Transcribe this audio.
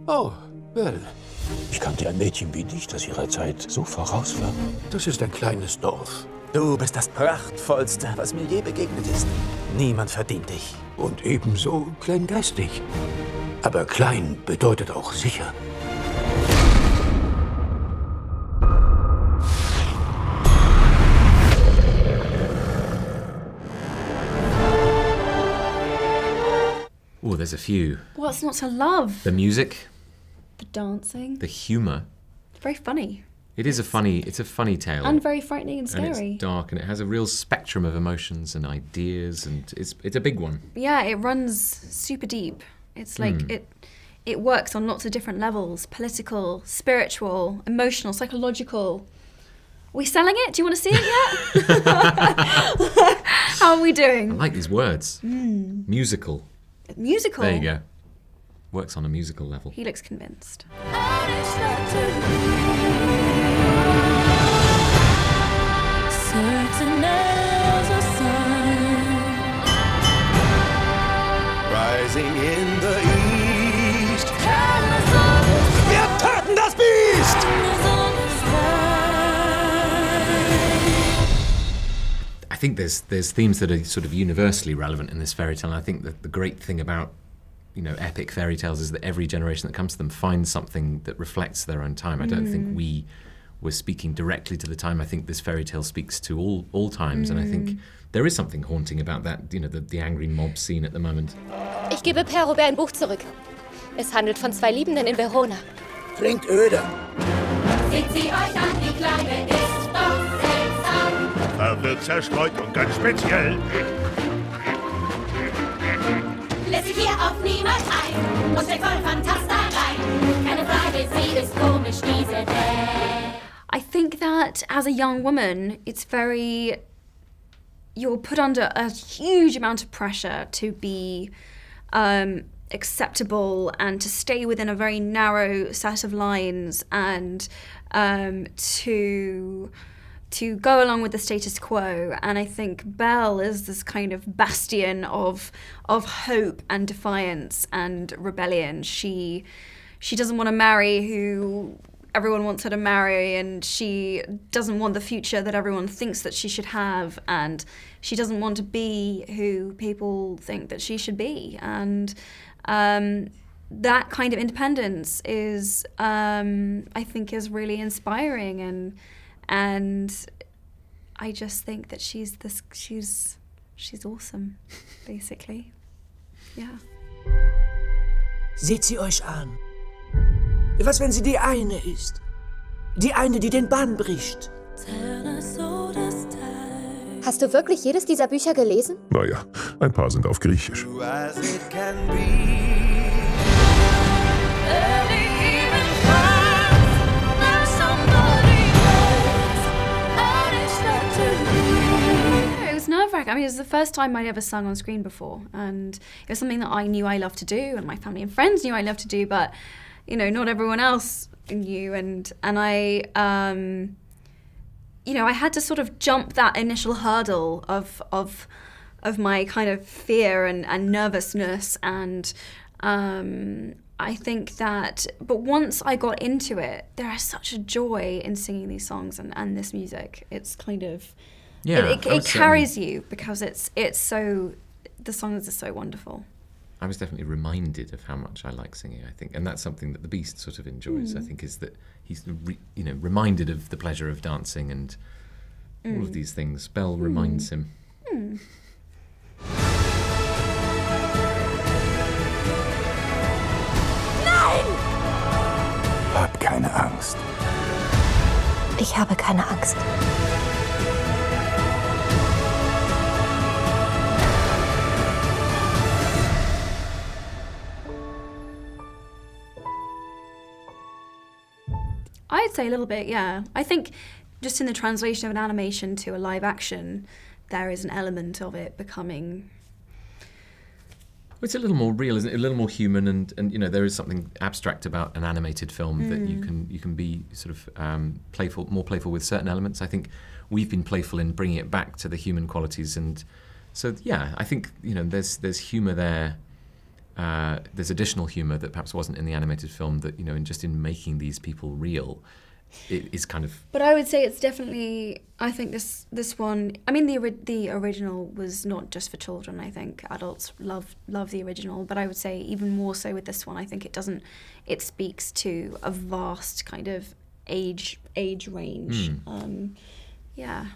Oh, Belle. Ich kannte ein Mädchen wie dich, das ihrer Zeit so voraus war. Das ist ein kleines Dorf. Du bist das Prachtvollste, was mir je begegnet ist. Niemand verdient dich. Und ebenso kleingeistig. Aber klein bedeutet auch sicher. Oh, there's a few. What's not to love? The music. The dancing. The humour. Very funny. It's a funny tale. And very frightening and scary. And it's dark, and it has a real spectrum of emotions and ideas, and it's a big one. Yeah, it runs super deep. It's like it works on lots of different levels: political, spiritual, emotional, psychological. Are we selling it? Do you want to see it yet? How are we doing? I like these words. Musical. Musical. There you go. Works on a musical level. He looks convinced. Rising in the east. Wir taten das Biest! I think there's themes that are sort of universally relevant in this fairy tale. And I think that the great thing about, you know, epic fairy tales is that every generation that comes to them finds something that reflects their own time. I don't think we were speaking directly to the time. I think this fairy tale speaks to all times, and I think there is something haunting about that, you know, the angry mob scene at the moment. Ich gebe Per Robert ein Buch zurück. Es handelt von zwei Liebenden in Verona. Klingt öde. Seht sie euch an, die Kleine ist doch seltsam. Verwirrt, zerstreut und ganz speziell. Lässt sich hier auf niemand ein und steckt voll Fantasterei. Keine Frage, sie ist komisch, diese Welt. I think that as a young woman, it's very... You're put under a huge amount of pressure to be acceptable and to stay within a very narrow set of lines and to go along with the status quo. And I think Belle is this kind of bastion of hope and defiance and rebellion. She doesn't want to marry who everyone wants her to marry, and she doesn't want the future that everyone thinks that she should have, and she doesn't want to be who people think that she should be. And that kind of independence is, I think, is really inspiring, and I just think that she's awesome, basically. Yeah. Seht sie euch an. Was, wenn sie die eine ist? Die eine, die den Bann bricht. Hast du wirklich jedes dieser Bücher gelesen? Naja, ein paar sind auf Griechisch. Nerve-wracking. I mean, it was the first time I'd ever sung on screen before, and it was something that I knew I loved to do, and my family and friends knew I loved to do, but you know, not everyone else knew, and I, you know, I had to sort of jump that initial hurdle of my kind of fear and nervousness, and I think that, but once I got into it, there is such a joy in singing these songs and this music. It's kind of, yeah, it carries you because it's so, the songs are so wonderful. I was definitely reminded of how much I like singing, I think, and that's something that the Beast sort of enjoys. I think, is that he's you know, reminded of the pleasure of dancing and all of these things. Belle reminds him. Nein! Hab keine Angst. Ich habe keine Angst. I'd say a little bit, yeah. I think just in the translation of an animation to a live action, there is an element of it becoming... It's a little more real, isn't it? A little more human, and you know, there is something abstract about an animated film that you can be sort of more playful with certain elements. I think we've been playful in bringing it back to the human qualities, and so yeah, I think, you know, there's humour there There's additional humour that perhaps wasn't in the animated film that, you know, in making these people real, it is kind of... But I would say it's definitely, I think this one, I mean the original was not just for children. I think adults love the original, but I would say even more so with this one, I think it speaks to a vast kind of age range. Yeah.